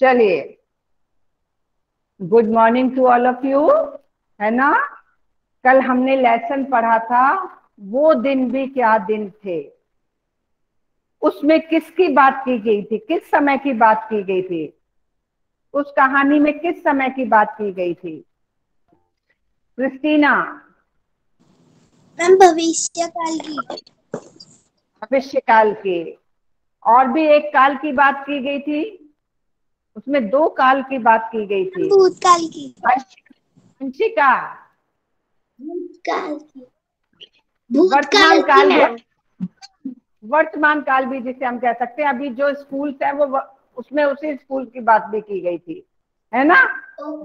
चलिए, good morning to all of you. है ना, कल हमने लेसन पढ़ा था वो दिन भी क्या दिन थे। उसमें किसकी बात की गई थी, किस समय की बात की गई थी? उस कहानी में किस समय की बात की गई थी क्रिस्टीना? मैम भविष्य काल की। भविष्य काल की। और भी एक काल की बात की गई थी, उसमें दो काल की बात की गई थी। भूतकाल की। वंशिका। भूतकाल की। वर्तमान भूतकाल की काल भी, मैम। वर्तमान काल भी जिसे हम कह सकते हैं। अभी जो स्कूल है वो उसमें उसी स्कूल की बात भी की गई थी, है ना।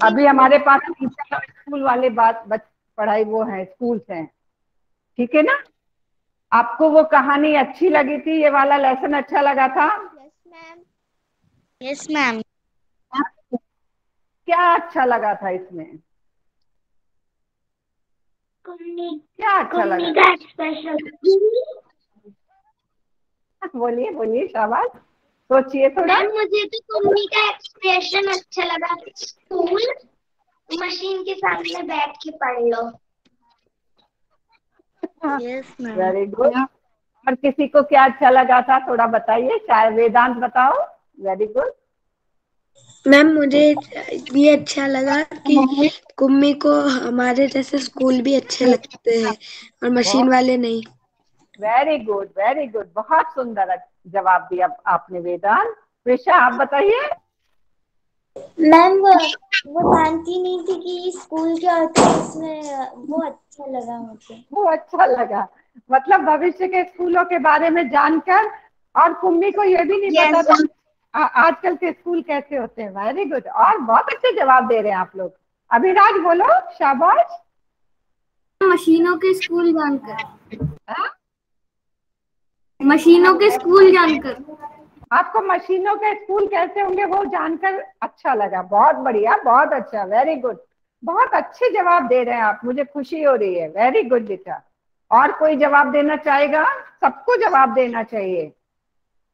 अभी हमारे पास टीचर और स्कूल वाले बात पढ़ाई वो है, स्कूल्स हैं, ठीक है ना। आपको वो कहानी अच्छी लगी थी, ये वाला लेसन अच्छा लगा था? Yes ma'am. Yes ma'am. क्या अच्छा लगा था इसमें? क्या अच्छा लगा? बोलिए बोलिए, शाबाश, सोचिए थोड़ा। मैम मुझे तो कुम्मी का एक्सप्रेशन अच्छा लगा। स्कूल मशीन के सामने बैठ के पढ़ लो। Yes ma'am. Very good. और किसी को क्या अच्छा लगा था, थोड़ा बताइए, शायद वेदांत बताओ। Very good. मैम मुझे ये अच्छा लगा कि कुम्मी को हमारे जैसे स्कूल भी अच्छे लगते हैं और मशीन वाले नहीं। वेरी गुड, वेरी गुड, बहुत सुंदर जवाब दिया आपने वेदांत। प्रेषा, आप बताइए। मैम वो जानती नहीं थी कि स्कूल क्या होता है, इसमें वो अच्छा लगा मुझे। वो अच्छा लगा, मतलब भविष्य के स्कूलों के बारे में जानकर। और कुम्मी को ये भी नहीं पता था आजकल के स्कूल कैसे होते हैं। वेरी गुड, और बहुत अच्छे जवाब दे रहे हैं आप लोग। अभिराज बोलो, शाबाश। मशीनों के स्कूल जानकर। हाँ? मशीनों के स्कूल जानकर। आपको मशीनों के स्कूल कैसे होंगे वो जानकर अच्छा लगा। बहुत बढ़िया, बहुत अच्छा, वेरी गुड। बहुत अच्छे जवाब दे रहे हैं आप, मुझे खुशी हो रही है। वेरी गुड बेटा। और कोई जवाब देना चाहेगा? सबको जवाब देना चाहिए,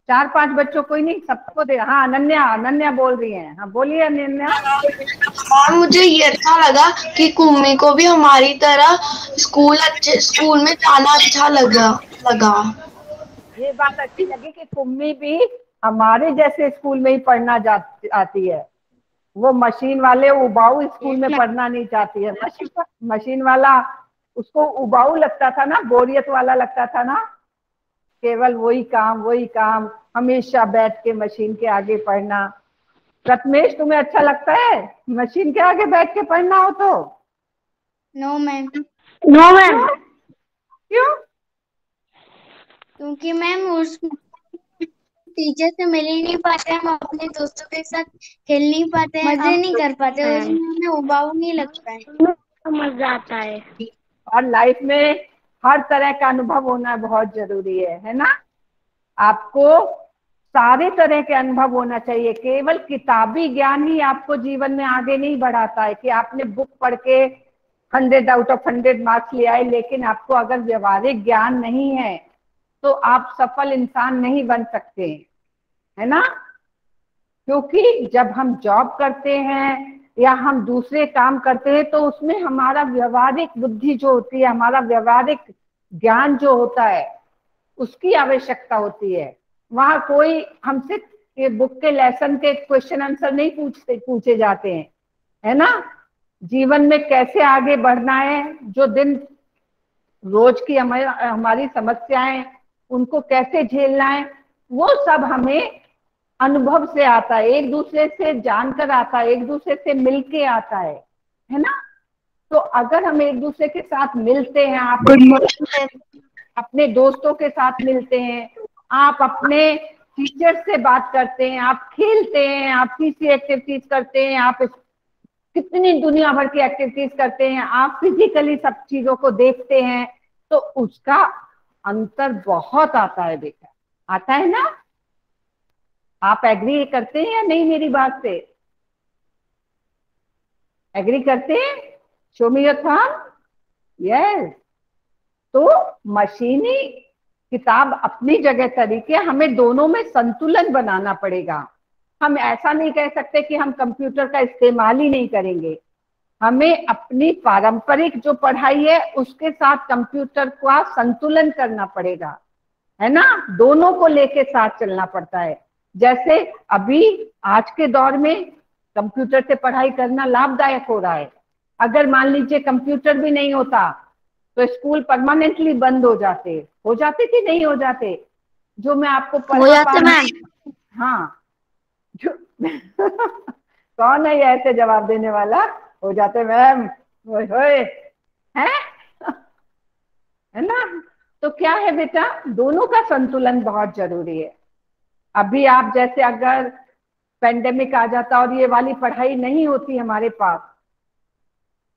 4-5 बच्चों को ही नहीं, सबको दे। हाँ, अनन्या, अनन्या बोल रही है। हाँ बोलिए अनन्या। और मुझे ये अच्छा लगा कि कुम्मी को भी हमारी तरह स्कूल में जाना अच्छा लगा। ये बात अच्छी लगी कि कुम्मी भी हमारे जैसे स्कूल में ही पढ़ना आती है। वो मशीन वाले उबाऊ स्कूल में पढ़ना नहीं चाहती है। मशीन वाला उसको उबाऊ लगता था ना, बोरियत वाला लगता था ना, केवल वही काम, हमेशा बैठ के मशीन के आगे पढ़ना। प्रथमेश, तुम्हें अच्छा लगता है मशीन के आगे बैठ के पढ़ना हो तो? No ma'am. No ma'am. क्यों? क्योंकि मैम उस टीचर से मिल ही नहीं पाते, हम अपने दोस्तों के साथ खेल नहीं पाते हैं, मजे नहीं कर पाते, उसमें हमें उबाऊ नहीं लगता है। मजा आता है। और लाइफ में हर तरह का अनुभव होना बहुत जरूरी है ना। आपको सारे तरह के अनुभव होना चाहिए। केवल किताबी ज्ञान ही आपको जीवन में आगे नहीं बढ़ाता है कि आपने बुक पढ़ के 100 आउट ऑफ 100 मार्क्स ले आए, लेकिन आपको अगर व्यवहारिक ज्ञान नहीं है तो आप सफल इंसान नहीं बन सकते, है ना। क्योंकि जब हम जॉब करते हैं या हम दूसरे काम करते हैं तो उसमें हमारा व्यवहारिक बुद्धि जो होती है, हमारा व्यवहारिक ज्ञान जो होता है, उसकी आवश्यकता होती है। वहां कोई हमसे ये बुक के लेसन के क्वेश्चन आंसर नहीं पूछे जाते हैं, है ना। जीवन में कैसे आगे बढ़ना है, जो दिन रोज की हमारी समस्याएं, उनको कैसे झेलना है, वो सब हमें अनुभव से आता है, एक दूसरे से जानकर आता है, एक दूसरे से मिलके आता है ना। तो अगर हम एक दूसरे के साथ मिलते हैं, आप अपने दोस्तों के साथ मिलते हैं, आप अपने टीचर से बात करते हैं, आप खेलते हैं, आप किसी एक्टिविटीज करते हैं, आप कितनी दुनिया भर की एक्टिविटीज करते हैं, आप फिजिकली सब चीजों को देखते हैं, तो उसका अंतर बहुत आता है बेटा, आता है ना। आप एग्री करते हैं या नहीं मेरी बात से? एग्री करते हैं? Show me your thumb. Yes. तो मशीनी किताब अपनी जगह तरीके, हमें दोनों में संतुलन बनाना पड़ेगा। हम ऐसा नहीं कह सकते कि हम कंप्यूटर का इस्तेमाल ही नहीं करेंगे। हमें अपनी पारंपरिक जो पढ़ाई है उसके साथ कंप्यूटर का संतुलन करना पड़ेगा, है ना। दोनों को लेके साथ चलना पड़ता है। जैसे अभी आज के दौर में कंप्यूटर से पढ़ाई करना लाभदायक हो रहा है। अगर मान लीजिए कंप्यूटर भी नहीं होता तो स्कूल परमानेंटली बंद हो जाते कि नहीं हो जाते? जो मैं आपको पढ़ा पा रही, हाँ जो कौन है ये ऐसे जवाब देने वाला? हो जाते मैम, होए है ना। तो क्या है बेटा, दोनों का संतुलन बहुत जरूरी है। अभी आप जैसे अगर पेंडेमिक आ जाता और ये वाली पढ़ाई नहीं होती हमारे पास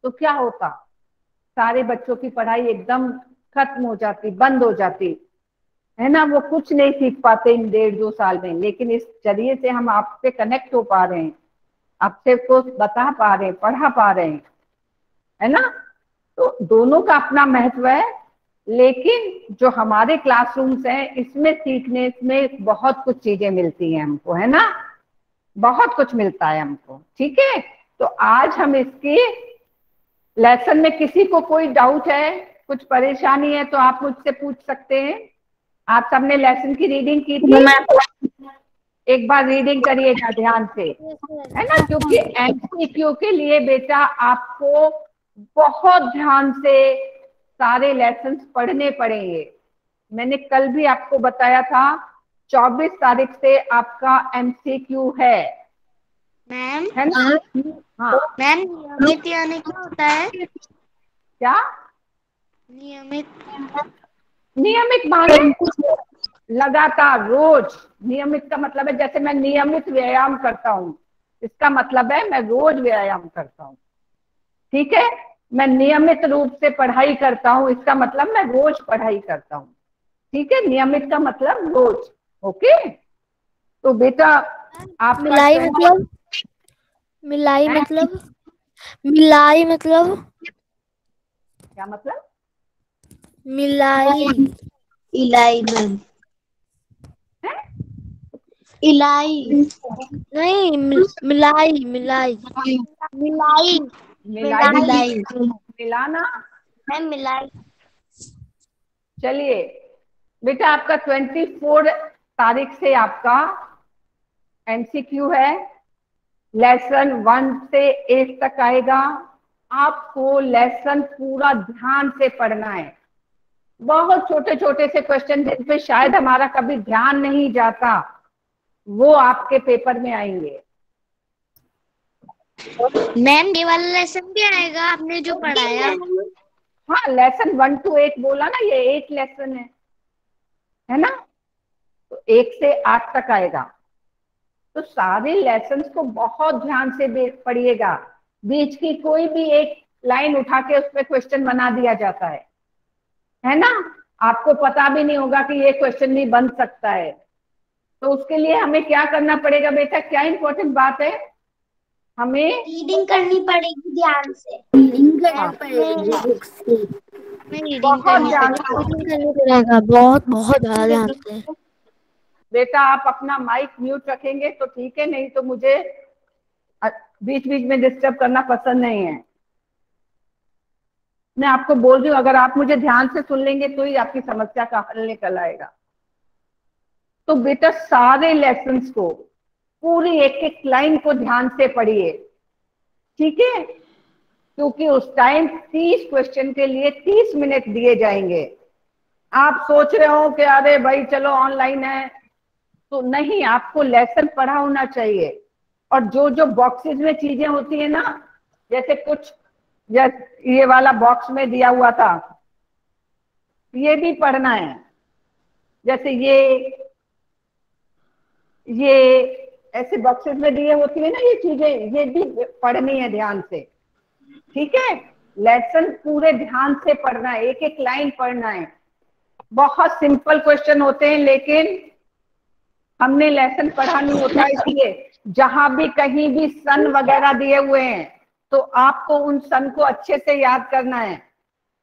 तो क्या होता? सारे बच्चों की पढ़ाई एकदम खत्म हो जाती, बंद हो जाती, है ना। वो कुछ नहीं सीख पाते इन 1.5-2 साल में। लेकिन इस जरिए से हम आपसे कनेक्ट हो पा रहे हैं, आपसे कुछ बता पा रहे हैं, पढ़ा पा रहे हैं, है ना। तो दोनों का अपना महत्व है। लेकिन जो हमारे क्लासरूम्स हैं इसमें सीखने में बहुत कुछ चीजें मिलती हैं हमको, है ना, बहुत कुछ मिलता है हमको। ठीक है, तो आज हम इसके लेसन में किसी को कोई डाउट है, कुछ परेशानी है तो आप मुझसे पूछ सकते हैं। आप सबने लेसन की रीडिंग की थी? एक बार रीडिंग करिएगा ध्यान से, है ना, क्योंकि एमसीक्यू के लिए बेटा आपको बहुत ध्यान से सारे लेसन्स पढ़ने पड़ेंगे। मैंने कल भी आपको बताया था 24 तारीख से आपका एमसीक्यू है मैम, है ना। हाँ मैम नियमित यानी क्या होता है? क्या नियमित नियमित माने? लगातार, रोज। नियमित का मतलब है जैसे मैं नियमित व्यायाम करता हूँ, इसका मतलब है मैं रोज व्यायाम करता हूँ। ठीक है, मैं नियमित रूप से पढ़ाई करता हूँ, इसका मतलब मैं रोज पढ़ाई करता हूँ। ठीक है, नियमित का मतलब रोज। ओके, तो बेटा आप मिलाई मतलब मिलाई मतलब मिलाई मतलब क्या मतलब? मिलाई इलाई मैम, इलाई नहीं मिलाई मिलाई मिलाई मिलाई, मिलाना। मैम, मिलाई। चलिए बेटा, आपका 24 तारीख से आपका एमसीक्यू है। लेसन 1 से 8 तक आएगा। आपको लेसन पूरा ध्यान से पढ़ना है। बहुत छोटे छोटे से क्वेश्चन जिन पे शायद हमारा कभी ध्यान नहीं जाता वो आपके पेपर में आएंगे। मैम ये वाला लेसन भी आएगा आपने जो पढ़ाया? हाँ, लेसन 1 to 8 बोला ना, ये 8 लेसन है ना, तो 1 से 8 तक आएगा। तो सारे लेसन्स को बहुत ध्यान से पढ़िएगा। बीच की कोई भी एक लाइन उठा के उस पर क्वेश्चन बना दिया जाता है ना। आपको पता भी नहीं होगा कि ये क्वेश्चन भी बन सकता है। तो उसके लिए हमें क्या करना पड़ेगा बेटा? क्या इंपॉर्टेंट बात है? हमें रीडिंग करनी पड़ेगी ध्यान से। बहुत ध्यान पड़ेगा, बहुत बहुत ज्यादा ध्यान से। बेटा आप अपना माइक म्यूट रखेंगे तो ठीक है, नहीं तो मुझे बीच बीच में डिस्टर्ब करना पसंद नहीं है। मैं आपको बोल रही हूँ, अगर आप मुझे ध्यान से सुन लेंगे तो ही आपकी समस्या का हल निकल आएगा। तो बेटा सारे लेसन्स को, पूरी एक एक लाइन को ध्यान से पढ़िए। ठीक है, क्योंकि उस टाइम 30 क्वेश्चन के लिए 30 मिनट दिए जाएंगे। आप सोच रहे हो कि अरे भाई चलो ऑनलाइन है, तो नहीं, आपको लेसन पढ़ा होना चाहिए। और जो जो बॉक्सेस में चीजें होती है ना, जैसे कुछ ये वाला बॉक्स में दिया हुआ था, ये भी पढ़ना है। जैसे ये ऐसे बॉक्सेस में दिए होती है ना ये चीजें, ये भी पढ़नी है ध्यान से। ठीक है, लेसन पूरे ध्यान से पढ़ना है, एक एक लाइन पढ़ना है। बहुत सिंपल क्वेश्चन होते हैं, लेकिन हमने लेसन पढ़ा नहीं होता, इसलिए जहां भी कहीं भी सन वगैरह दिए हुए हैं तो आपको उन सन को अच्छे से याद करना है।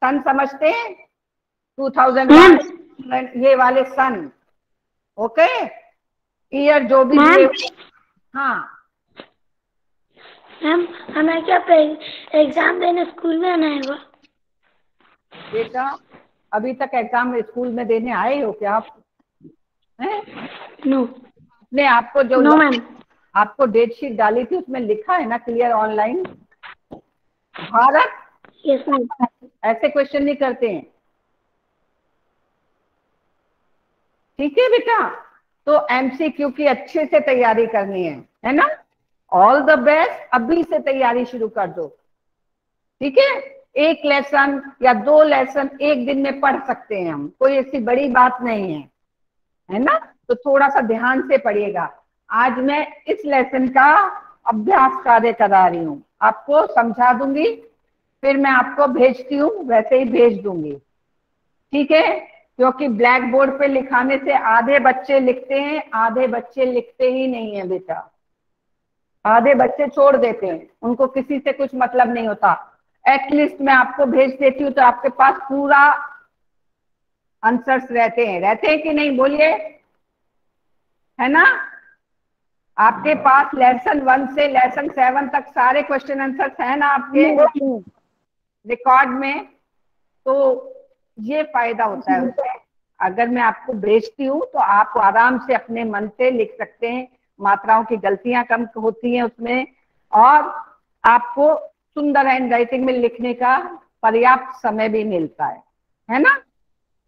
सन समझते हैं? 2001 ये वाले सन, ओके। ईयर जो भी दिए, हाँ मैम हमें क्या एग्जाम देने स्कूल में आना है? बेटा, अभी तक एग्जाम स्कूल में देने आए हो क्या आप? हैं? नो ने आपको जो नो मैम। आपको डेट शीट डाली थी उसमें लिखा है ना clear online Bharat? Yes ma'am. ऐसे क्वेश्चन नहीं करते हैं, ठीक है बेटा? तो एमसीक्यू की अच्छे से तैयारी करनी है ना? ऑल द बेस्ट, अभी से तैयारी शुरू कर दो, ठीक है? एक लेसन या 2 लेसन एक दिन में पढ़ सकते हैं हम, कोई ऐसी बड़ी बात नहीं है ना? तो थोड़ा सा ध्यान से पढ़िएगा। आज मैं इस लेसन का अभ्यास कार्य करा रही हूँ, आपको समझा दूंगी, फिर मैं आपको भेजती हूँ, वैसे ही भेज दूंगी, ठीक है? क्योंकि ब्लैक बोर्ड पे लिखाने से आधे बच्चे लिखते हैं, आधे बच्चे लिखते ही नहीं है बेटा, आधे बच्चे छोड़ देते हैं, उनको किसी से कुछ मतलब नहीं होता। एटलीस्ट मैं आपको भेज देती हूँ तो आपके पास पूरा आंसर्स रहते हैं कि नहीं, बोलिए, है ना? आपके पास लेसन 1 से लेसन 7 तक सारे क्वेश्चन आंसर्स है ना आपके रिकॉर्ड में? तो ये फायदा होता है उससे। अगर मैं आपको भेजती हूँ तो आप आराम से अपने मन से लिख सकते हैं, मात्राओं की गलतियां कम होती हैं उसमें, और आपको सुंदर हैंड राइटिंग में लिखने का पर्याप्त समय भी मिलता है ना?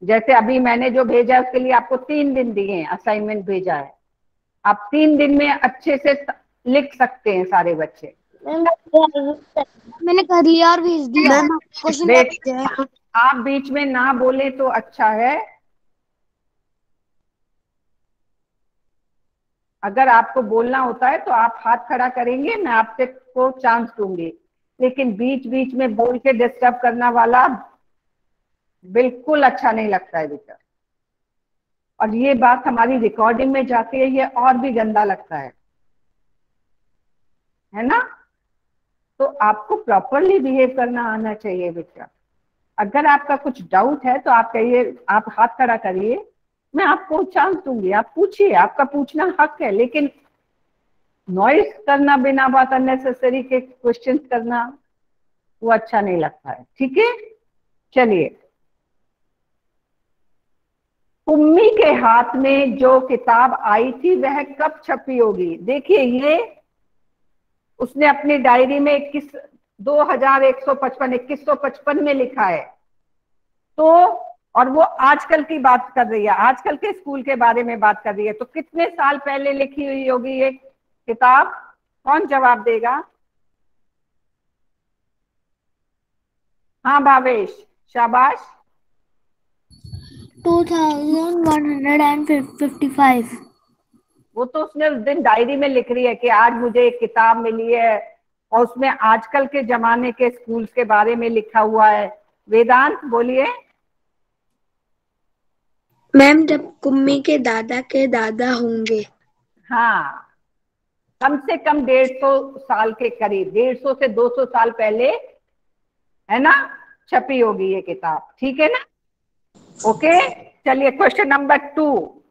जैसे अभी मैंने जो भेजा है उसके लिए आपको 3 दिन दिए हैं, असाइनमेंट भेजा है, आप 3 दिन में अच्छे से लिख सकते हैं सारे बच्चे। मैंने कर लिया और भेज दिया। क्वेश्चन आप बीच में ना बोले तो अच्छा है। अगर आपको बोलना होता है तो आप हाथ खड़ा करेंगे, मैं आपसे को चांस दूंगी, लेकिन बीच बीच में बोल के डिस्टर्ब करना वाला बिल्कुल अच्छा नहीं लगता है बेटा, और ये बात हमारी रिकॉर्डिंग में जाती है, ये और भी गंदा लगता है ना? तो आपको प्रॉपरली बिहेव करना आना चाहिए बेटा। अगर आपका कुछ डाउट है तो आप कहिए, आप हाथ खड़ा करिए, मैं आपको चांस दूंगी, आप पूछिए, आपका पूछना हक है, लेकिन नॉइस करना बिना बात, अननेसेसरी के क्वेश्चंस करना, वो अच्छा नहीं लगता है, ठीक है? चलिए, कुम्मी के हाथ में जो किताब आई थी वह कब छपी होगी? देखिए, ये उसने अपनी डायरी में 2155 में लिखा है, तो और वो आजकल की बात कर रही है, आजकल के स्कूल के बारे में बात कर रही है, तो कितने साल पहले लिखी हुई होगी ये किताब? कौन जवाब देगा? हाँ भावेश, शाबाश। 2155। वो तो उसने उस दिन डायरी में लिख रही है कि आज मुझे एक किताब मिली है, और उसमें आजकल के जमाने के स्कूल्स के बारे में लिखा हुआ है। वेदांत बोलिए। मैम जब कुम्मी के दादा होंगे। हाँ, कम से कम 150 साल के करीब, 150 से 200 साल पहले, है ना, छपी होगी ये किताब, ठीक है ना? ओके, चलिए क्वेश्चन नंबर 2।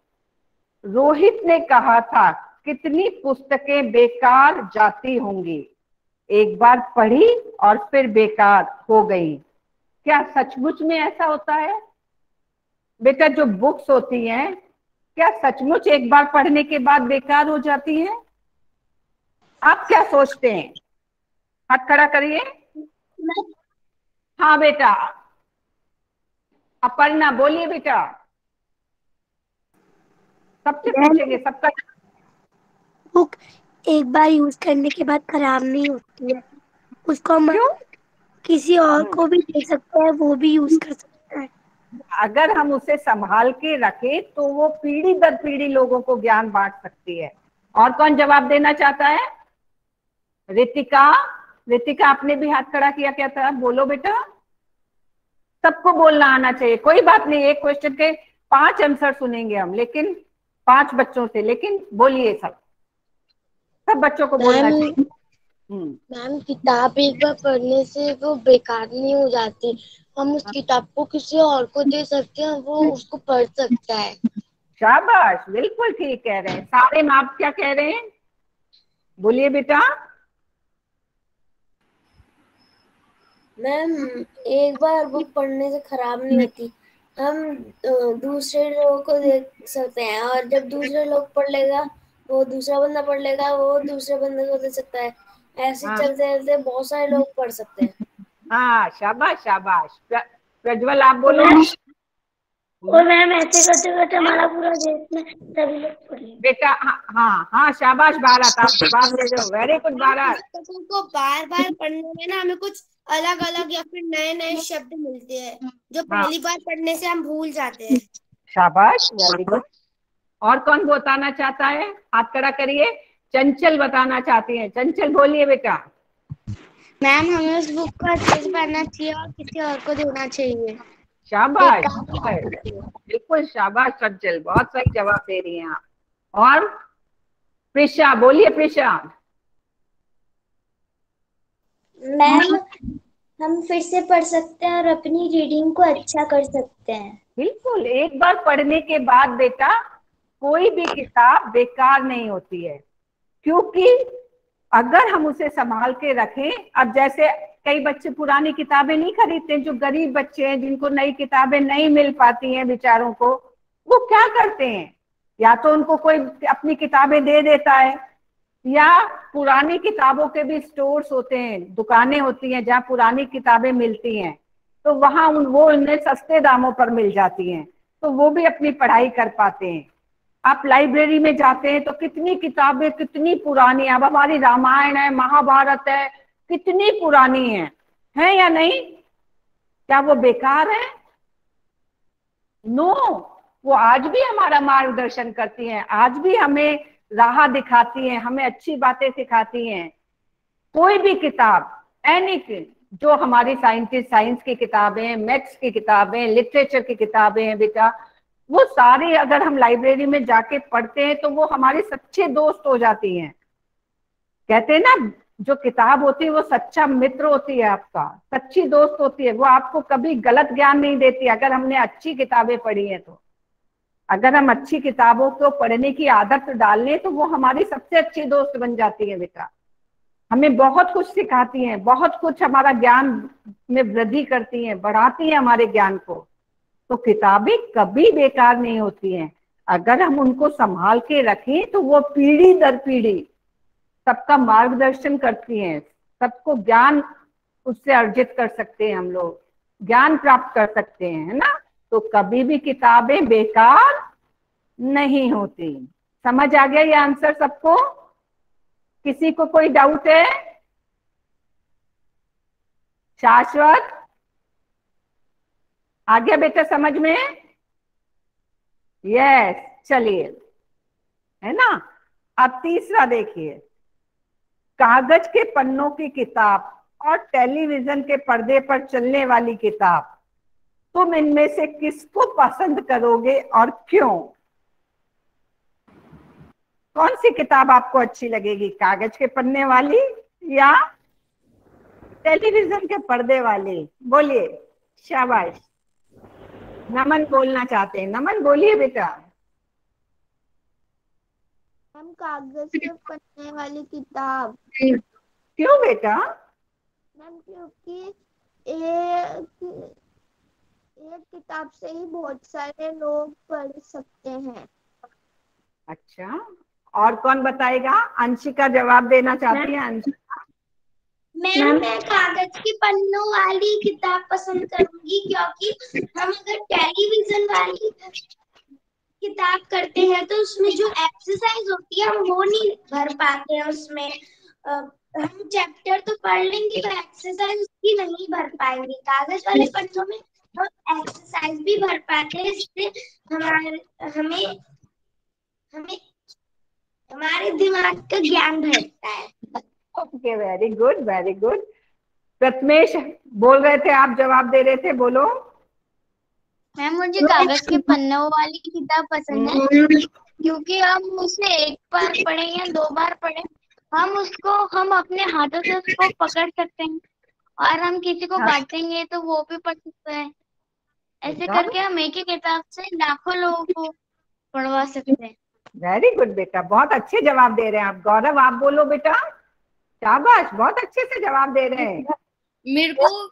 रोहित ने कहा था कितनी पुस्तकें बेकार जाती होंगी? एक बार पढ़ी और फिर बेकार हो गई। क्या सचमुच में ऐसा होता है बेटा? जो बुक्स होती हैं, क्या सचमुच एक बार पढ़ने के बाद बेकार हो जाती हैं? आप क्या सोचते हैं? हाथ खड़ा करिए। हाँ बेटा, अपर्णा बोलिए बेटा, सबसे पूछेंगे, सबका। बुक एक बार यूज करने के बाद खराब नहीं होती है, उसको हम क्यों? किसी और को भी दे सकते हैं, वो भी यूज कर सकता है। अगर हम उसे संभाल के रखें तो वो पीढ़ी दर पीढ़ी लोगों को ज्ञान बांट सकती है। और कौन जवाब देना चाहता है? रितिका, रितिका आपने भी हाथ खड़ा किया, क्या था? बोलो बेटा, सबको बोलना आना चाहिए, कोई बात नहीं, एक क्वेश्चन के 5 आंसर सुनेंगे हम, लेकिन 5 बच्चों से, लेकिन बोलिए, सब बच्चों को बोलना चाहिए। मैम किताब एक बार पढ़ने से वो बेकार नहीं हो जाती, हम उस किताब को किसी और को दे सकते हैं, वो उसको पढ़ सकता है। शाबाश, बिल्कुल ठीक कह रहे हैं सारे। आप क्या कह रहे हैं? बोलिए बेटा। मैम एक बार बुक पढ़ने से खराब नहीं होती, हम दूसरे लोगों को देख सकते हैं, और जब दूसरे लोग पढ़ लेगा वो दूसरा बंदा पढ़ लेगा, वो दूसरे बंदे को दे सकता है, ऐसे हाँ चलते चलते बहुत सारे लोग पढ़ सकते हैं। हाँ, शाबाश शाबाश। प्रज्वल आप बोलो। और मैम ऐसे करते करते हमारा पूरा देश में सभी लोग पढ़ लेंगे। बेटा हाँ हाँ हाँ, शाबाश भारत, आप जवाब दे रहे हो, वेरी गुड भारत। पुस्तकों को बार बार पढ़ने में ना हमें कुछ अलग अलग या फिर नए नए शब्द मिलते हैं जो हाँ पहली बार पढ़ने से हम भूल जाते हैं। शाबाश, वेरी गुड। और कौन बताना चाहता है? हाथ खड़ा करिए। चंचल बताना चाहती है, चंचल बोलिए बेटा। मैम हमें उस बुक को अच्छे से पढ़ना चाहिए और किसी और को देना चाहिए। शाबाश, बेकार बिल्कुल शाबाश चंचल, बहुत सही जवाब दे रही हैं आप। और प्रिशा बोलिए, प्रिशा। मैम हम फिर से पढ़ सकते हैं और अपनी रीडिंग को अच्छा कर सकते हैं। बिल्कुल, एक बार पढ़ने के बाद बेटा कोई भी किताब बेकार नहीं होती है, क्योंकि अगर हम उसे संभाल के रखें। अब जैसे कई बच्चे पुरानी किताबें नहीं खरीदते, जो गरीब बच्चे हैं जिनको नई किताबें नहीं मिल पाती हैं बेचारों को, वो क्या करते हैं, या तो उनको कोई अपनी किताबें दे देता है, या पुरानी किताबों के भी स्टोर्स होते हैं, दुकानें होती हैं जहाँ पुरानी किताबें मिलती हैं, तो वहां वो उन्हें सस्ते दामों पर मिल जाती हैं, तो वो भी अपनी पढ़ाई कर पाते हैं। आप लाइब्रेरी में जाते हैं तो कितनी किताबें कितनी पुरानी, अब हमारी रामायण है, महाभारत है, कितनी पुरानी है या नहीं? क्या वो बेकार है? नो, वो आज भी हमारा मार्गदर्शन करती हैं, आज भी हमें राह दिखाती हैं, हमें अच्छी बातें सिखाती हैं। कोई भी किताब, एनीथिंग, जो हमारी साइंस की किताबें, मैथ्स की किताबें, लिटरेचर की किताबें हैं बेटा, वो सारी अगर हम लाइब्रेरी में जाके पढ़ते हैं तो वो हमारी सच्चे दोस्त हो जाती हैं। कहते हैं ना, जो किताब होती है वो सच्चा मित्र होती है, आपका सच्ची दोस्त होती है, वो आपको कभी गलत ज्ञान नहीं देती अगर हमने अच्छी किताबें पढ़ी हैं तो। अगर हम अच्छी किताबों को पढ़ने की आदत डाल लें तो वो हमारी सबसे अच्छी दोस्त बन जाती है बेटा, हमें बहुत कुछ सिखाती हैं, बहुत कुछ हमारा ज्ञान में वृद्धि करती हैं, बढ़ाती हैं हमारे ज्ञान को। तो किताबें कभी बेकार नहीं होती हैं, अगर हम उनको संभाल के रखें तो वो पीढ़ी दर पीढ़ी सबका मार्गदर्शन करती हैं, सबको ज्ञान उससे अर्जित कर सकते हैं, हम लोग ज्ञान प्राप्त कर सकते हैं, है ना? तो कभी भी किताबें बेकार नहीं होती। समझ आ गया ये आंसर सबको? किसी को कोई डाउट है? शाश्वत आ गया बेटा समझ में? यस, चलिए, है ना? अब तीसरा देखिए, कागज के पन्नों की किताब और टेलीविजन के पर्दे पर चलने वाली किताब, तुम इनमें से किसको पसंद करोगे और क्यों? कौन सी किताब आपको अच्छी लगेगी, कागज के पन्ने वाली या टेलीविजन के पर्दे वाली? बोलिए, शाबाश। नमन बोलना चाहते हैं, नमन बोलिए बेटा। हम कागज के पन्ने वाली किताब। क्यों बेटा? मैम क्योंकि एक किताब से ही बहुत सारे लोग पढ़ सकते हैं। अच्छा, और कौन बताएगा? अंशिका जवाब देना चाहती है, अंशिका। मैम मैं कागज के पन्नों वाली किताब पसंद करूंगी, क्योंकि हम अगर टेलीविजन वाली किताब करते हैं तो उसमें जो एक्सरसाइज होती है हम वो नहीं भर पाते हैं उसमें। हम चैप्टर तो पढ़ लेंगे तो एक्सरसाइज उसकी नहीं भर पाएंगे। कागज वाले पन्नों में हम एक्सरसाइज भी भर पाते हैं, इससे हमें हमारे दिमाग का ज्ञान बढ़ता है। Okay, very good, very good. Prathamesh बोल रहे थे, आप जवाब दे रहे थे, बोलो। मैम मुझे कागज के पन्नों वाली किताब पसंद है, क्योंकि हम उसे एक बार पढ़े या दो बार पढ़े, हम अपने हाथों से उसको पकड़ सकते हैं, और हम किसी को बांटेंगे तो वो भी पढ़ सकते हैं। ऐसे करके हम एक ही किताब से लाखों लोगों को पढ़वा सकते हैं। वेरी गुड बेटा, बहुत अच्छे जवाब दे रहे हैं आप। गौरव आप बोलो बेटा। शाबाश, बहुत अच्छे से जवाब दे रहे हैं। मेरे को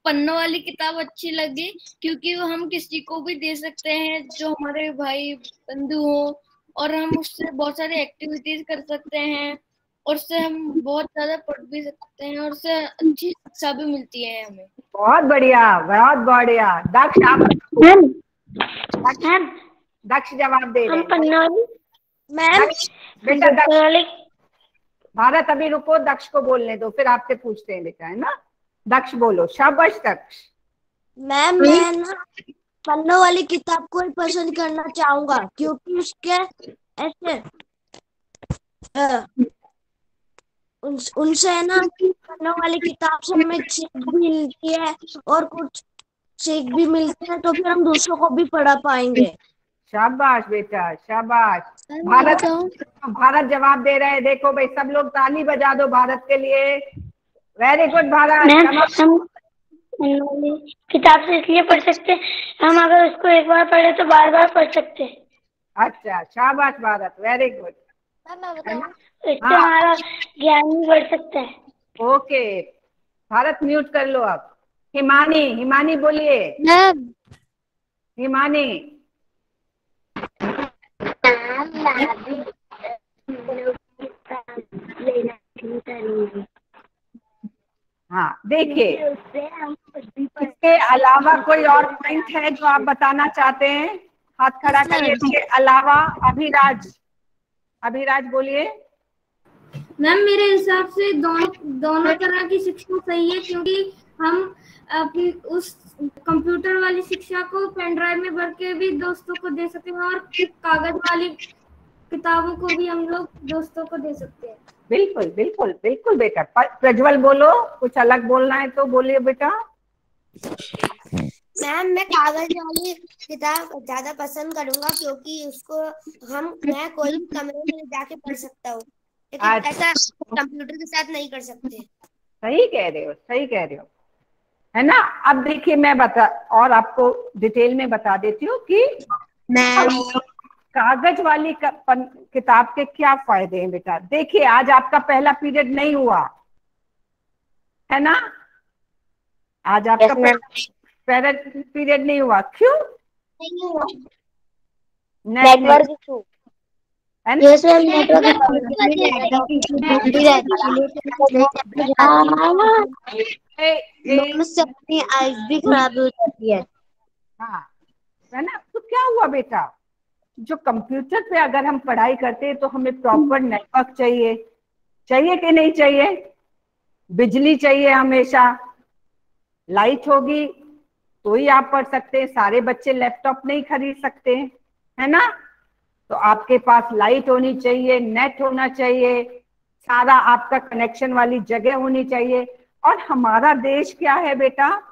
पन्नों वाली किताब अच्छी लगी क्योंकि वो हम किसी को भी दे सकते हैं जो हमारे भाई बंधु हो, और हम उससे बहुत सारी एक्टिविटीज कर सकते हैं, और उससे हम बहुत ज्यादा पढ़ भी सकते हैं, और उससे अच्छी शिक्षा भी मिलती है हमें। बहुत बढ़िया, बहुत बढ़िया। दक्ष आप, दक्ष जवाब दे रहे हैं। मैम बेटा दक्ष, भारत अभी रुको, दक्ष को बोलने दो, फिर आपसे पूछते हैं बेटा, है ना। दक्ष बोलो। शाबाश दक्ष। मैम मैं ना पन्नों वाली किताब को ही पसंद करना चाहूंगा क्योंकि उसके ऐसे उनसे है ना पन्नों वाली किताब से हमें सीख भी मिलती है और कुछ सीख भी मिलती है, तो फिर हम दूसरों को भी पढ़ा पाएंगे। शाबाश बेटा, शाबाश। भारत जवाब दे रहे हैं। देखो भाई, सब लोग ताली बजा दो भारत के लिए। Very good Bharat. हम किताब से इसलिए पढ़ सकते हैं, हम अगर उसको एक बार पढ़े तो बार बार पढ़ सकते हैं। अच्छा, शाबाश भारत, वेरी गुड। इससे हमारा ज्ञान भी बढ़ सकता है। ओके भारत, म्यूट कर लो अब। हिमानी, हिमानी बोलिए। हिमानी। हाँ देखिए, इसके अलावा कोई और पॉइंट है जो आप बताना चाहते हैं? हाथ खड़ा करिए। इसके अलावा अभिराज, अभिराज बोलिए। मैम मेरे हिसाब से दोनों तरह की शिक्षा सही है, क्योंकि हम अपनी उस कंप्यूटर वाली शिक्षा को पेन ड्राइव में भर के भी दोस्तों को दे सकते हैं, और कागज वाली किताबों को भी हम लोग दोस्तों को दे सकते हैं। बिल्कुल बिल्कुल बिल्कुल बेटा। प्रज्वल बोलो, कुछ अलग बोलना है तो बोलिए बेटा। मैम मैं कागज वाली किताब ज्यादा पसंद करूंगा क्योंकि उसको मैं कोई भी कमरे में जाके पढ़ सकता हूँ, लेकिन ऐसा कंप्यूटर के साथ नहीं कर सकते। सही कह रहे हो, सही कह रहे हो, है ना। अब देखिए, मैं और आपको डिटेल में बता देती हूँ कि कागज वाली किताब के क्या फायदे हैं बेटा। देखिए, आज आपका पहला पीरियड नहीं हुआ है ना, आज आपका पहला पीरियड नहीं हुआ। क्यों नहीं हुआ? Network issue. अपनी आईज भी खराब हो जाती है। हाँ है ना। तो क्या हुआ बेटा, जो कंप्यूटर पे अगर हम पढ़ाई करते हैं तो हमें प्रॉपर नेटवर्क चाहिए, चाहिए कि नहीं चाहिए? बिजली चाहिए हमेशा, लाइट होगी तो ही आप पढ़ सकते हैं। सारे बच्चे लैपटॉप नहीं खरीद सकते, है ना। तो आपके पास लाइट होनी चाहिए, नेट होना चाहिए, सारा आपका कनेक्शन वाली जगह होनी चाहिए। और हमारा देश क्या है बेटा,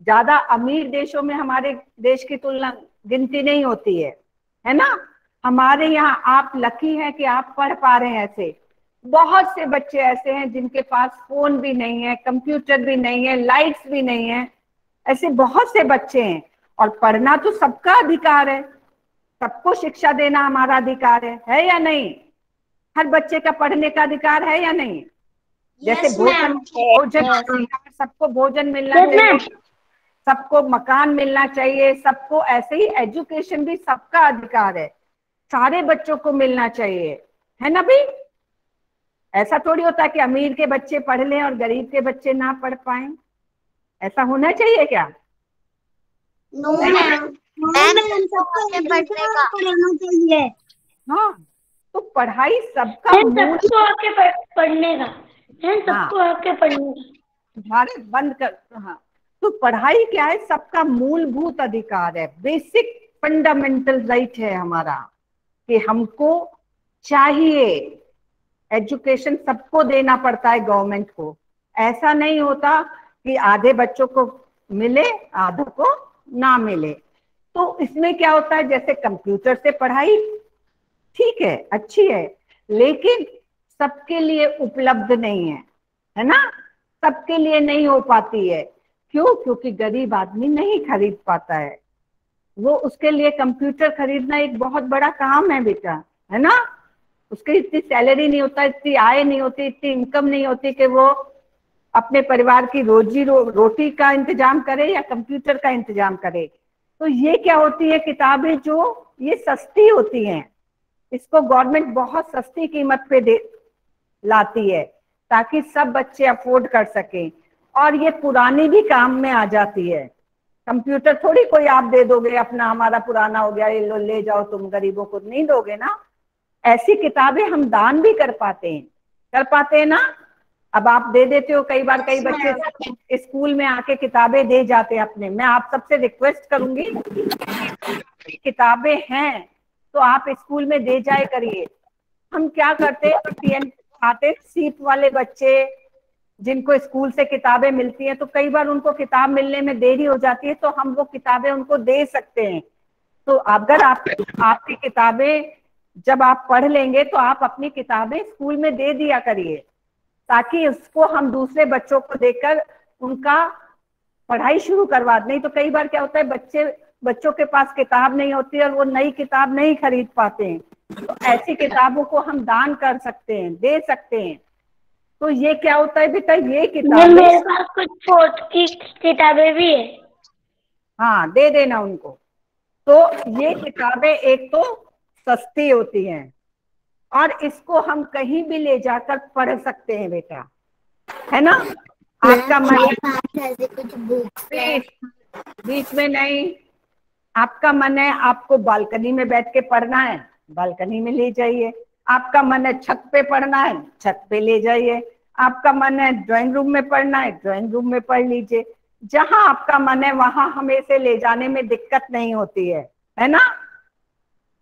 ज्यादा अमीर देशों में हमारे देश की तुलना गिनती नहीं होती है ना। हमारे यहाँ आप लकी हैं कि आप पढ़ पा रहे हैं। ऐसे बहुत से बच्चे ऐसे हैं जिनके पास फोन भी नहीं है, कंप्यूटर भी नहीं है, लाइट्स भी नहीं है। ऐसे बहुत से बच्चे हैं। और पढ़ना तो सबका अधिकार है, सबको शिक्षा देना हमारा अधिकार है या नहीं? हर बच्चे का पढ़ने का अधिकार है या नहीं? जैसे भोजन, सबको भोजन मिलना चाहिए, सबको मकान मिलना चाहिए, सबको ऐसे ही एजुकेशन भी सबका अधिकार है, सारे बच्चों को मिलना चाहिए, है ना भाई। ऐसा थोड़ी होता है कि अमीर के बच्चे पढ़ लें और गरीब के बच्चे ना पढ़ पाए। ऐसा होना चाहिए क्या? नो मैम, पढ़ना चाहिए। हाँ, तो पढ़ाई सबका सबको आके पढ़ने का, सबको आके पढ़ने का। भारत बंद कर। हाँ, तो पढ़ाई क्या है, सबका मूलभूत अधिकार है, बेसिक फंडामेंटल राइट है हमारा, कि हमको चाहिए एजुकेशन सबको देना पड़ता है गवर्नमेंट को। ऐसा नहीं होता कि आधे बच्चों को मिले आधों को ना मिले। तो इसमें क्या होता है, जैसे कंप्यूटर से पढ़ाई ठीक है, अच्छी है, लेकिन सबके लिए उपलब्ध नहीं है ना, सबके लिए नहीं हो पाती है। क्यों? क्योंकि गरीब आदमी नहीं खरीद पाता है, वो उसके लिए कंप्यूटर खरीदना एक बहुत बड़ा काम है बेटा, है ना। उसकी इतनी सैलरी नहीं होता, इतनी आय नहीं होती, इतनी इनकम नहीं होती कि वो अपने परिवार की रोटी का इंतजाम करे या कंप्यूटर का इंतजाम करे। तो ये क्या होती है, किताबें जो ये सस्ती होती हैं, इसको गवर्नमेंट बहुत सस्ती कीमत पे दे लाती है ताकि सब बच्चे अफोर्ड कर सकें, और ये पुरानी भी काम में आ जाती है। कंप्यूटर थोड़ी कोई आप दे दोगे अपना, हमारा पुराना हो गया ये लो ले जाओ, तुम गरीबों को नहीं दोगे ना। ऐसी किताबें हम दान भी कर पाते हैं ना। अब आप दे देते हो, कई बार कई बच्चे स्कूल में आके किताबें दे जाते हैं अपने। मैं आप सबसे रिक्वेस्ट करूंगी, किताबें हैं तो आप स्कूल में दे जाए करिए। हम क्या करते हैं, आते सीट वाले बच्चे जिनको स्कूल से किताबें मिलती हैं, तो कई बार उनको किताब मिलने में देरी हो जाती है, तो हम वो किताबें उनको दे सकते हैं। तो अगर आपकी किताबें जब आप पढ़ लेंगे तो आप अपनी किताबें स्कूल में दे दिया करिए, ताकि उसको हम दूसरे बच्चों को देकर उनका पढ़ाई शुरू करवा दें। नहीं तो कई बार क्या होता है, बच्चों के पास किताब नहीं होती और वो नई किताब नहीं खरीद पाते हैं, तो ऐसी किताबों को हम दान कर सकते हैं, दे सकते हैं। तो ये क्या होता है बेटा, ये किताबें मेरे पास कुछ स्पोर्ट्स की किताबें भी है। हाँ, दे देना उनको। तो ये किताबें एक तो सस्ती होती हैं और इसको हम कहीं भी ले जाकर पढ़ सकते हैं बेटा, है ना। आपका मन ऐसे कुछ बुक्स बीच में नहीं, आपका मन है आपको बालकनी में बैठ के पढ़ना है, बालकनी में ले जाइए। आपका मन है छत पे पढ़ना है, छत पे ले जाइए। आपका मन है ड्राइंग रूम में पढ़ना है, ड्राइंग रूम में पढ़ लीजिए। जहां आपका मन है वहां हमें इसे ले जाने में दिक्कत नहीं होती है ना।